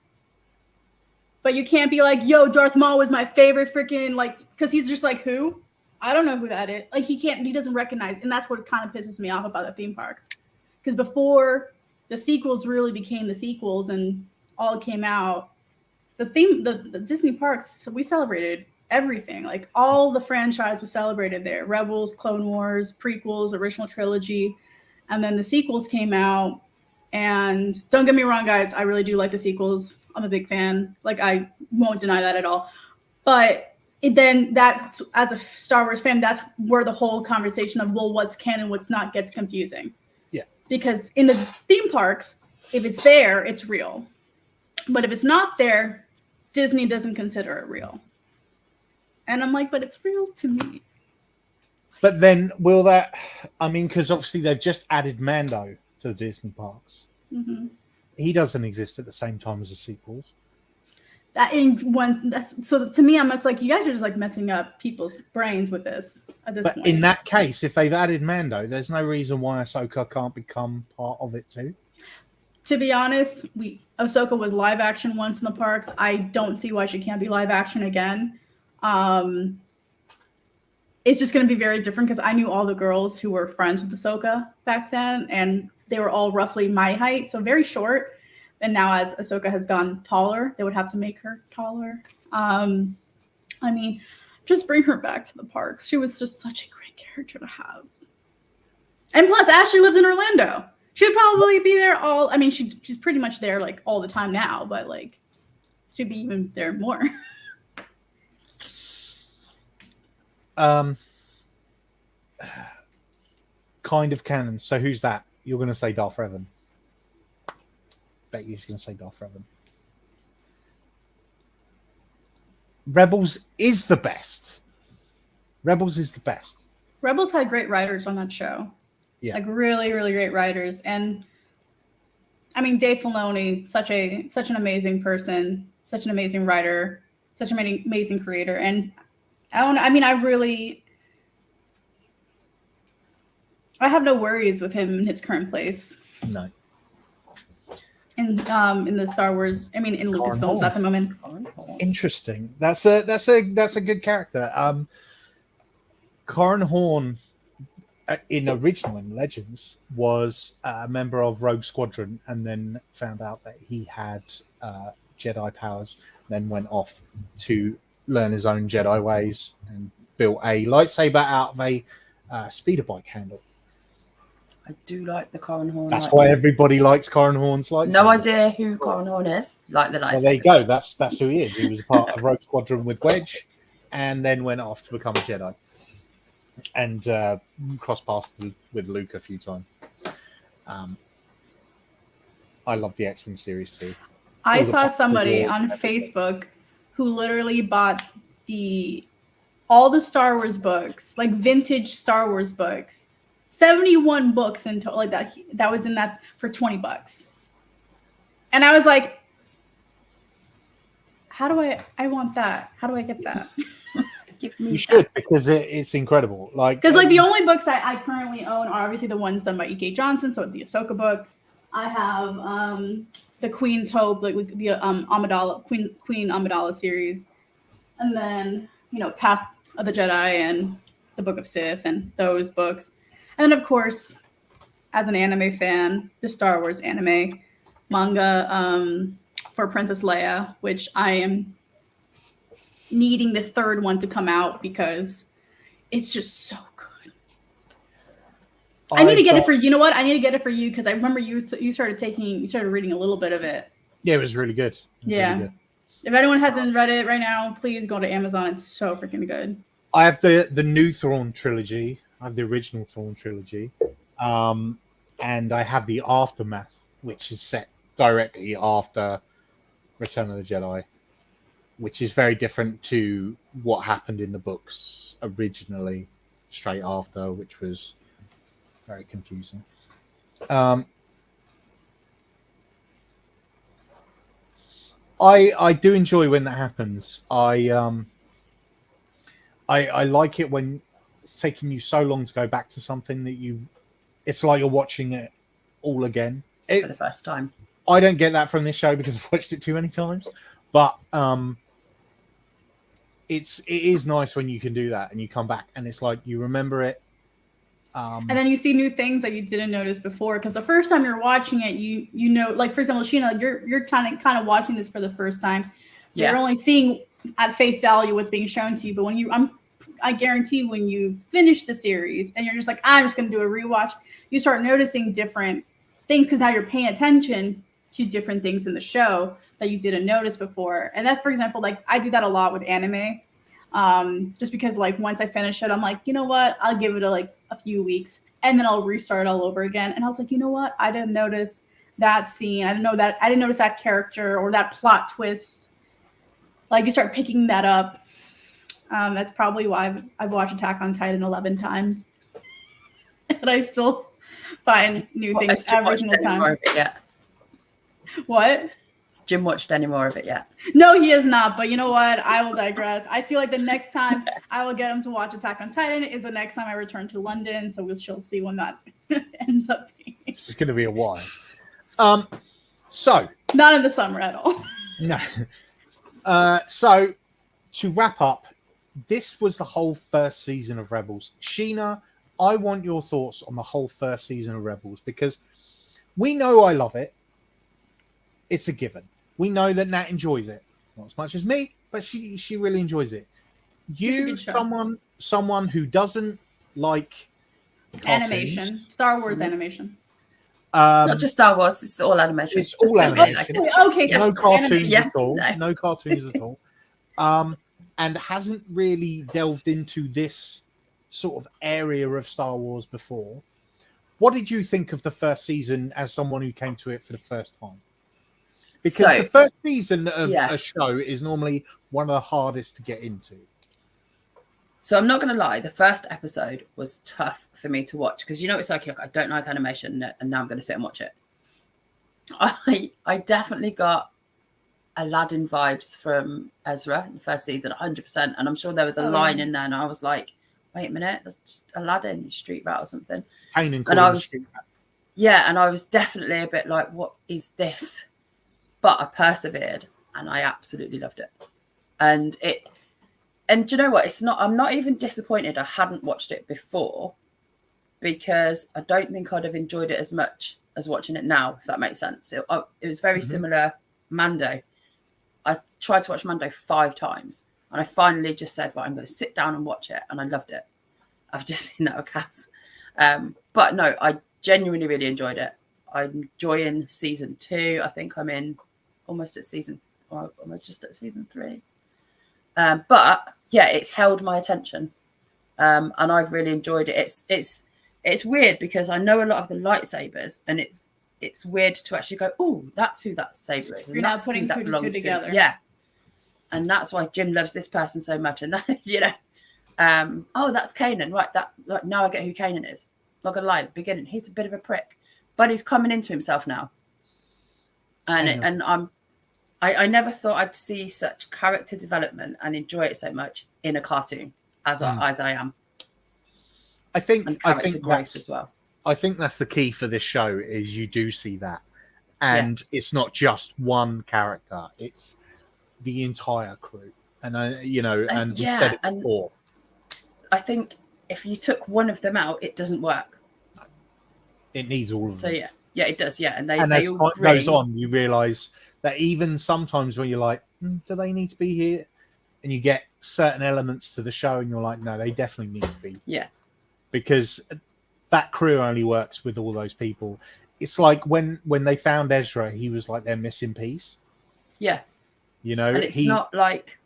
But you can't be like, yo, Darth Maul was my favorite freaking, like, because he's just like, who? I don't know who that is. Like, he doesn't recognize. And that's what kind of pisses me off about the theme parks. Because before the sequels really became the sequels and all came out, the Disney parks, we celebrated everything. Like, all the franchise was celebrated there. Rebels, Clone Wars, prequels, original trilogy. And then the sequels came out. And don't get me wrong, guys, I really do like the sequels. I'm a big fan. Like, I won't deny that at all. But then that, as a Star Wars fan, that's where the whole conversation of, well, what's canon, what's not, gets confusing. Yeah. Because in the theme parks, if it's there, it's real. But if it's not there, Disney doesn't consider it real. And I'm like, but it's real to me. But then will that, I mean, because obviously they've just added Mando to the Disney parks. Mm-hmm. He doesn't exist at the same time as the sequels. So to me, I'm just like, you guys are just like messing up people's brains with this at this point. But in that case, if they've added Mando, there's no reason why Ahsoka can't become part of it too. To be honest, Ahsoka was live action once in the parks. I don't see why she can't be live action again. It's just going to be very different because I knew all the girls who were friends with Ahsoka back then, and they were all roughly my height, so very short. And now as Ahsoka has gone taller, they would have to make her taller. I mean, just bring her back to the parks. She was just such a great character to have. And plus, Ashley lives in Orlando. She would probably be there she's pretty much there like all the time now, but like she'd be even there more. Kind of canon. So who's that? You're going to say Darth Revan. Bet you're going to say Darth Revan. Rebels is the best. Rebels had great writers on that show. Yeah. Like really, really great writers. And I mean, Dave Filoni, such an amazing person, such an amazing writer, such an amazing creator. And I have no worries with him in his current place. No. in the Star Wars. I mean, in Lucasfilms at the moment. Interesting. That's a good character. Corran Horn, in original in Legends, was a member of Rogue Squadron, and then found out that he had Jedi powers. Then went off to learn his own Jedi ways and built a lightsaber out of a speeder bike handle. I do like the Corran Horn. That's why everybody likes Corran Horn's lightsaber. No idea who Corran Horn is. Like the lightsaber. Well, there you go. That's who he is. He was a part of Rogue Squadron with Wedge, and then went off to become a Jedi, and crossed paths with Luke a few times. I love the X-Wing series too. I saw somebody on Facebook who literally bought all the Star Wars books, like vintage Star Wars books. 71 books in total, like that was in that for $20. And I was like, how do I want that? How do I get that? Give me you should, because it's incredible. Because the only books I currently own are obviously the ones done by E.K. Johnson. So the Ahsoka book. I have the Queen's Hope, like the Amidala, Queen Amidala series. And then, Path of the Jedi and the Book of Sith and those books. And then, of course, as an anime fan, the Star Wars anime manga for Princess Leia, which I am needing the third one to come out because it's just so good. I need to get it for you know what? I need to get it for you because I remember you started reading a little bit of it. Yeah, it was really good. Really good. If anyone hasn't read it right now, please go to Amazon. It's so freaking good. I have the new Thrawn trilogy. I have the original Thrawn trilogy, and I have the Aftermath, which is set directly after Return of the Jedi, which is very different to what happened in the books originally, straight after, which was very confusing. I do enjoy when that happens. I like it when it's taking you so long to go back to something that it's like you're watching it all again. For the first time. I don't get that from this show because I've watched it too many times, but it is nice when you can do that and you come back and it's like you remember it. And then you see new things that you didn't notice before because the first time you're watching it, you know, like for example, Sheena, you're kind of watching this for the first time, so you're only seeing at face value what's being shown to you. But when I guarantee when you finish the series and you're just like, I'm just going to do a rewatch, you start noticing different things because now you're paying attention to different things in the show that you didn't notice before. And that, for example, like I do that a lot with anime, just because like once I finish it, I'm like, you know what, I'll give it a few weeks and then I'll restart all over again. And I was like, you know what, I didn't notice that scene. I didn't notice that character or that plot twist. Like you start picking that up. That's probably why I've watched Attack on Titan 11 times. And I still find new things every single time. What? Has Jim watched any more of it yet? No, he has not. But you know what? I will digress. I feel like the next time I will get him to watch Attack on Titan is the next time I return to London. So we'll see when that ends up being. This is going to be a while. So. Not in the summer at all. No. So to wrap up, this was the whole first season of Rebels. Sheena, I want your thoughts on the whole first season of Rebels because we know I love it. It's a given. We know that Nat enjoys it. Not as much as me, but she really enjoys it. You, someone who doesn't like animation, Star Wars animation. Not just Star Wars, it's all animation. It's all animation. Okay. No cartoons at all. No cartoons at all. And hasn't really delved into this sort of area of Star Wars before. What did you think of the first season as someone who came to it for the first time? Because the first season of a show is normally one of the hardest to get into. So I'm not going to lie, the first episode was tough for me to watch because it's like I don't like animation and now I'm going to sit and watch it. I definitely got Aladdin vibes from Ezra in the first season, 100%. And I'm sure there was a line in there and I was like, wait a minute, that's just Aladdin, street rat or something. And I was, street rat. Yeah, and I was definitely a bit like, what is this? but I persevered and I absolutely loved it. And do you know what? I'm not even disappointed I hadn't watched it before, because I don't think I'd have enjoyed it as much as watching it now, if that makes sense. It was very similar. Mando. I tried to watch Mando 5 times, and I finally just said, right, I'm going to sit down and watch it, and I loved it. I've just seen that with Cass. But no, I genuinely really enjoyed it. I'm enjoying season 2. I think I'm in almost at season, or am I just at season 3? But yeah, it's held my attention, and I've really enjoyed it. It's weird because I know a lot of the lightsabers, and it's weird to actually go, oh, that's who that saber is. And you're not putting 2 to 2 together. Yeah, and that's why Jim loves this person so much, and that, oh, that's Kanan, right? That, like, now I get who Kanan is. Not gonna lie, at the beginning he's a bit of a prick, but he's coming into himself now, and I never thought I'd see such character development and enjoy it so much in a cartoon as I am. I think that's as well. I think that's the key for this show, is you do see that, and it's not just one character; it's the entire crew. And you said it before. I think if you took one of them out, it doesn't work. It needs all of them. So yeah, it does. Yeah, and as time goes on, you realise that even sometimes when you're like, do they need to be here? And you get certain elements to the show, and you're like, no, they definitely need to be. Yeah. Because that crew only works with all those people. It's like when they found Ezra, he was like their missing piece. Yeah. And it's not like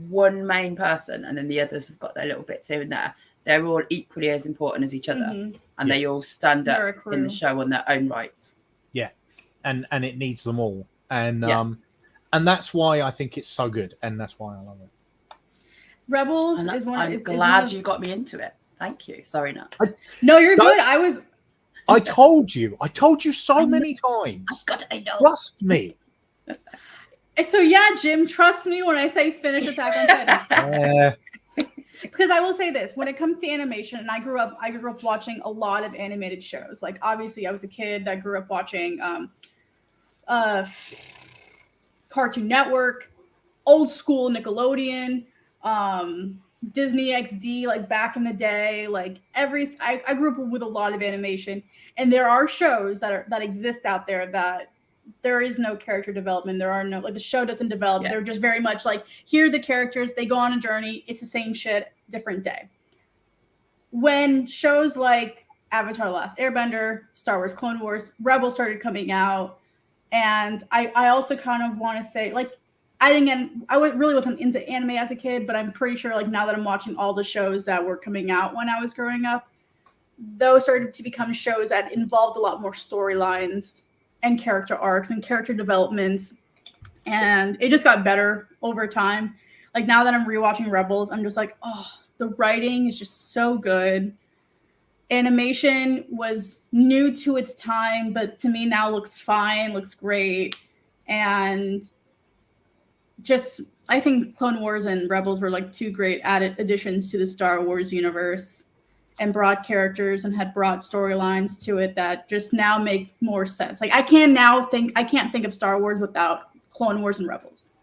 one main person and then the others have got their little bits here and there. They're all equally as important as each other, and they all stand up in the show on their own rights. Yeah, and it needs them all, and that's why I think it's so good, and that's why I love it. Rebels is one. I'm glad you got me into it. Thank you. Sorry, Nat. No, you're good. I told you so many times. I know. Trust me. So yeah, Jim, trust me when I say finish Attack on Titan. Because I will say this, when it comes to animation, and I grew up watching a lot of animated shows. Like, obviously I was a kid that grew up watching Cartoon Network, old school Nickelodeon, Disney XD, like back in the day, like I grew up with a lot of animation, and there are shows that exist out there that there is no character development. There are no, like, the show doesn't develop. They're just very much like, here are the characters, they go on a journey, it's the same shit, different day. When shows like Avatar: The Last Airbender, Star Wars Clone Wars, Rebels started coming out, and I also kind of want to say, like, I really wasn't into anime as a kid, but I'm pretty sure, like, now that I'm watching all the shows that were coming out when I was growing up, those started to become shows that involved a lot more storylines and character arcs and character developments, and it just got better over time. Like, now that I'm rewatching Rebels, I'm just like, oh, the writing is just so good. Animation was new to its time, but to me now looks fine, looks great. And just, I think Clone Wars and Rebels were like 2 great added additions to the Star Wars universe, and brought characters and had brought storylines to it that just now make more sense. Like, I can't think of Star Wars without Clone Wars and Rebels.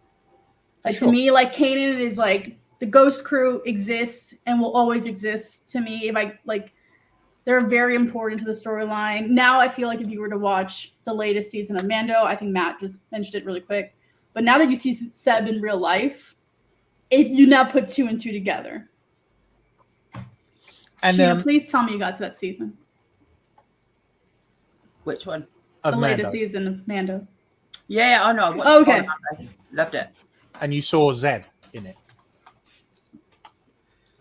Like, to me, like, Kanan is like, the Ghost Crew exists and will always exist to me. If I like, they're very important to the storyline. Now I feel like if you were to watch the latest season of Mando, I think Matt just mentioned it really quick, but now that you see Seb in real life, you now put 2 and 2 together. And Sheena, please tell me you got to that season. Which one? The latest season of Mando. Yeah, I know. Okay. Loved it. And you saw Zeb in it.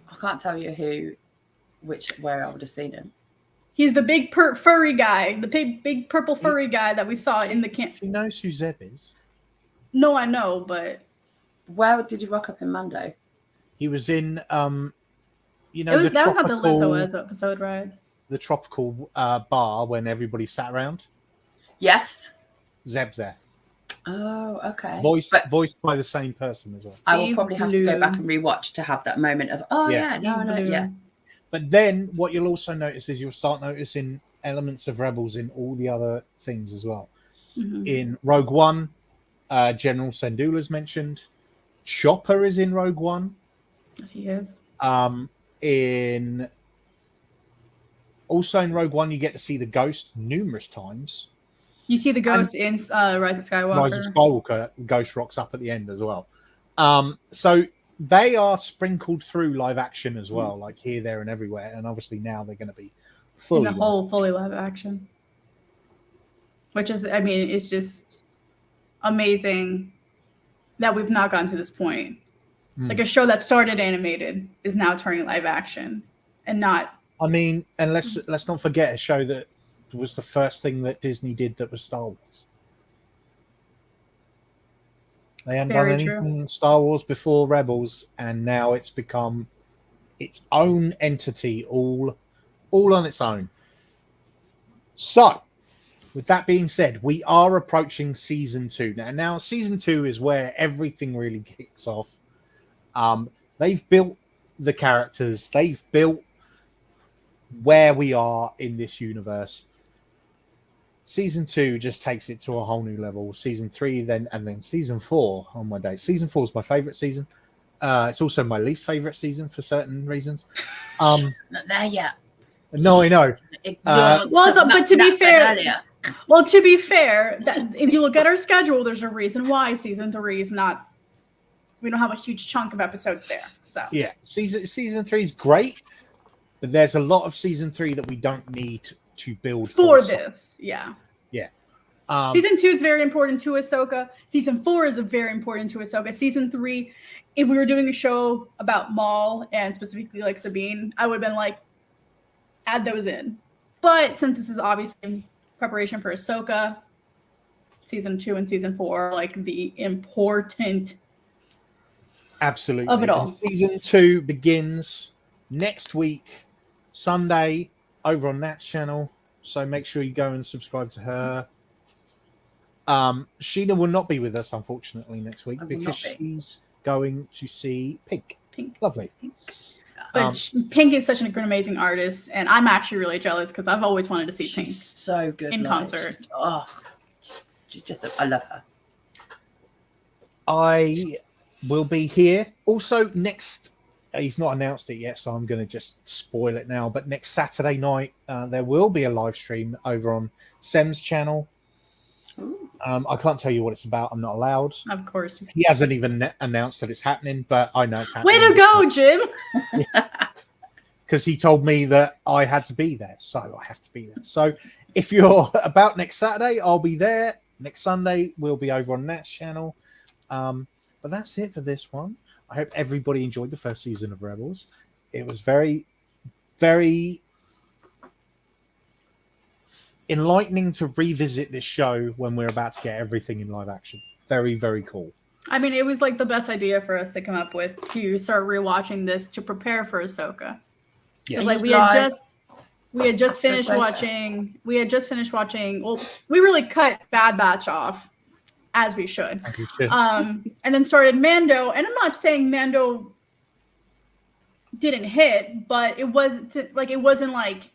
I can't tell you where I would have seen him. He's the big furry guy, the big purple furry guy that we saw in the camp. She knows who Zeb is. No, I know, but where did you rock up in Mando? He was in that was not the Lizzo episode, right? The tropical bar when everybody sat around. Yes. Zeb's there. Oh, okay. Voiced by the same person as well. I will probably have to go back and rewatch to have that moment of, yeah. But then what you'll also notice is you'll start noticing elements of Rebels in all the other things as well. Mm-hmm. In Rogue One, General Syndulla's mentioned. Chopper is in Rogue One. He is. Also in Rogue One, you get to see the Ghost numerous times. You see the Ghost in Rise of Skywalker. Rise of Skywalker, Ghost rocks up at the end as well. So they are sprinkled through live action as well, like here, there, and everywhere. And obviously now they're going to be fully live action. Which is, I mean, it's just amazing that we've not gotten to this point. Like a show that started animated is now turning live action, and not. I mean, and let's not forget a show that was the first thing that Disney did that was Star Wars. They hadn't done anything in Star Wars before Rebels, and now it's become its own entity, all on its own. So, with that being said, we are approaching season 2 now. Now, season 2 is where everything really kicks off. They've built the characters. They've built where we are in this universe. Season 2 just takes it to a whole new level. Season 3, then season 4 on my day. Season 4 is my favorite season. It's also my least favorite season for certain reasons. Not there yet. No, I know. But to be fair, to be fair, that if you look at our schedule, there's a reason why season 3 is not. We don't have a huge chunk of episodes there. So yeah, season 3 is great, but there's a lot of season 3 that we don't need to build for this. Yeah. Season 2 is very important to Ahsoka. Season 4 is very important to Ahsoka. Season 3, if we were doing a show about Maul and specifically like Sabine, I would have been like, add those in. But since this is obviously in preparation for Ahsoka, season 2 and season 4 are like the important absolutely of it all. And season 2 begins next week, Sunday, over on Nat's channel. So make sure you go and subscribe to her. Sheena will not be with us, unfortunately, next week because she's going to see Pink. Lovely. But Pink is such an amazing artist, and I'm actually really jealous because I've always wanted to see Pink. So good in concert. She's just I love her. I will be here. Also, next, he's not announced it yet, so I'm going to just spoil it now. But next Saturday night, there will be a live stream over on Sem's channel. I can't tell you what it's about. I'm not allowed. Of course. He hasn't even announced that it's happening, but I know it's happening. Way to go, Jim! Because he told me that I had to be there, so I have to be there. So if you're about next Saturday, I'll be there. Next Sunday, we'll be over on Nat's channel. But that's it for this one. I hope everybody enjoyed the first season of Rebels. It was very, very enlightening to revisit this show when we're about to get everything in live action. Very, very cool. I mean, it was like the best idea for us to come up with to start rewatching this to prepare for Ahsoka. Yeah, like we had just finished watching. Well, we really cut Bad Batch off, as we should. And then started Mando, and I'm not saying Mando didn't hit, but it wasn't like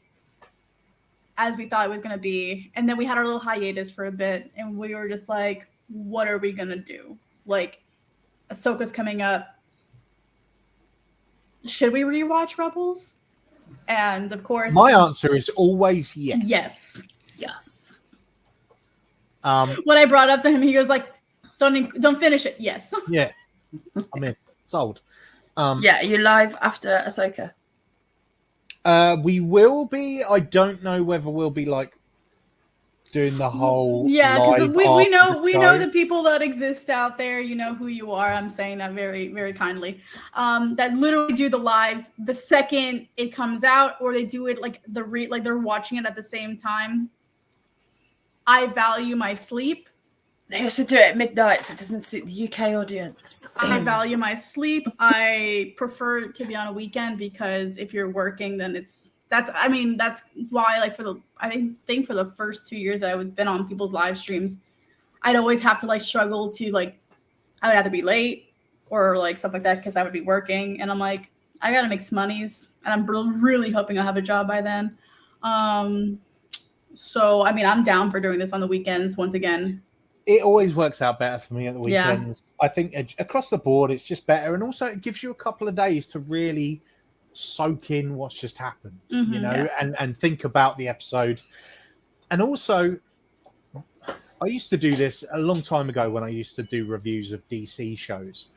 as we thought it was going to be. And then we had our little hiatus for a bit, and we were just like, what are we going to do? Like, Ahsoka's coming up. Should we rewatch Rebels? And of course, my answer is always yes. Yes. When I brought it up to him, he was like, don't finish it. Yes. Yeah. I'm in. Sold. Yeah, are you live after Ahsoka? We will be. I don't know whether we'll be like doing the whole. Yeah, because we know the people that exist out there. You know who you are. I'm saying that very, very kindly. That literally do the lives the second it comes out, or they do it like they're watching it at the same time. I value my sleep. They also do it at midnight, so it doesn't suit the UK audience. I value my sleep. I prefer to be on a weekend because if you're working, then that's why like I think for the first 2 years I've been on people's live streams, I'd always have to like struggle to like I would either be late or like stuff like that because I would be working, and I'm like I gotta make some monies, and I'm really hoping I'll have a job by then. So I mean I'm down for doing this on the weekends once again. it always works out better for me at the Yeah. weekends. I think across the board, it's just better. And also it gives you a couple of days to really soak in what's just happened, you know, and think about the episode. And also, I used to do this a long time ago when I used to do reviews of DC shows.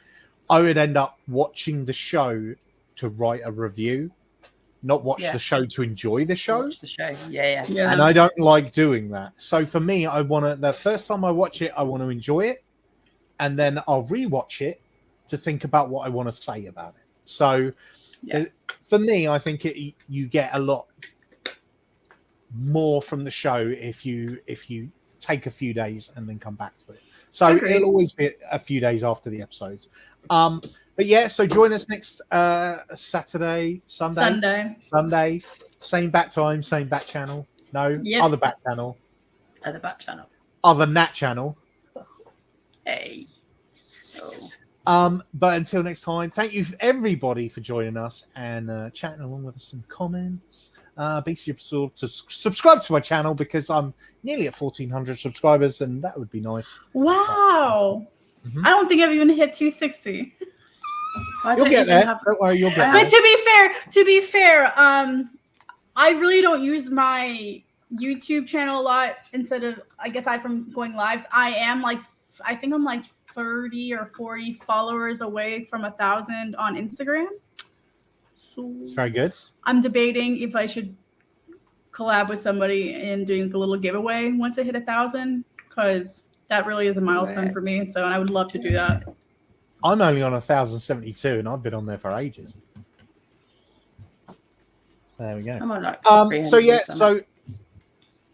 I would end up watching the show to write a review, not watch the show to enjoy the show. Watch the show. Yeah. And I don't like doing that. So for me, I want to, the first time I watch it, I want to enjoy it. And then I'll rewatch it to think about what I want to say about it. So for me, I think you get a lot more from the show if you take a few days and then come back to it. So it'll always be a few days after the episodes. But yeah, so join us next Sunday, same bat time, same bat channel. No, other bat channel. Other bat channel. Other Nat channel. Hey. Oh. But until next time, thank you everybody for joining us and chatting along with us in comments. Be sure to subscribe to my channel because I'm nearly at 1,400 subscribers, and that would be nice. Wow. I don't think I've even hit 260. You'll get there. Don't worry, you'll get there. But to be fair, I really don't use my YouTube channel a lot. Instead of, I guess, aside from going lives, I think I'm like 30 or 40 followers away from 1,000 on Instagram. So it's very good. I'm debating if I should collab with somebody and doing the little giveaway once I hit 1,000, because that really is a milestone for me. So I would love to do that. I'm only on 1,072, and I've been on there for ages. There we go. I'm on like so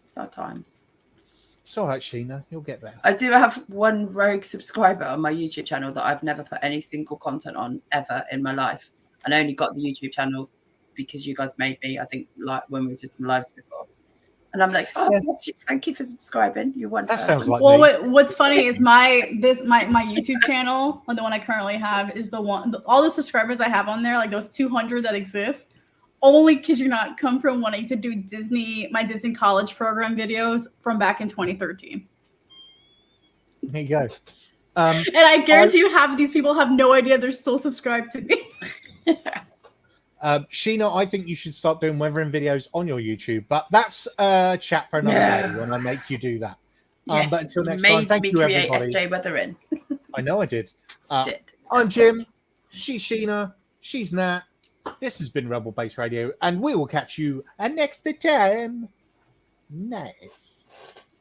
sometimes. It's all right, Sheena. You'll get there. I do have one rogue subscriber on my YouTube channel that I've never put any single content on ever in my life. And I only got the YouTube channel because you guys made me, I think, like when we did some lives before. And I'm like, thank you for subscribing. You're one person. Sounds like me. What's funny is my YouTube channel, the one I currently have, is the one. All the subscribers I have on there, like those 200 that exist, only kid you not, come from when I used to do my Disney college program videos from back in 2013. There you go. And I guarantee you half of these people have no idea they're still subscribed to me. Sheena, I think you should start doing weathering videos on your YouTube, but that's a chat for another day when I make you do that. But until next time, thank you, everybody. SJWeathering. I know I did. I'm Jim. She's Sheena. She's Nat. This has been Rebel Base Radio, and we will catch you next time. Nice.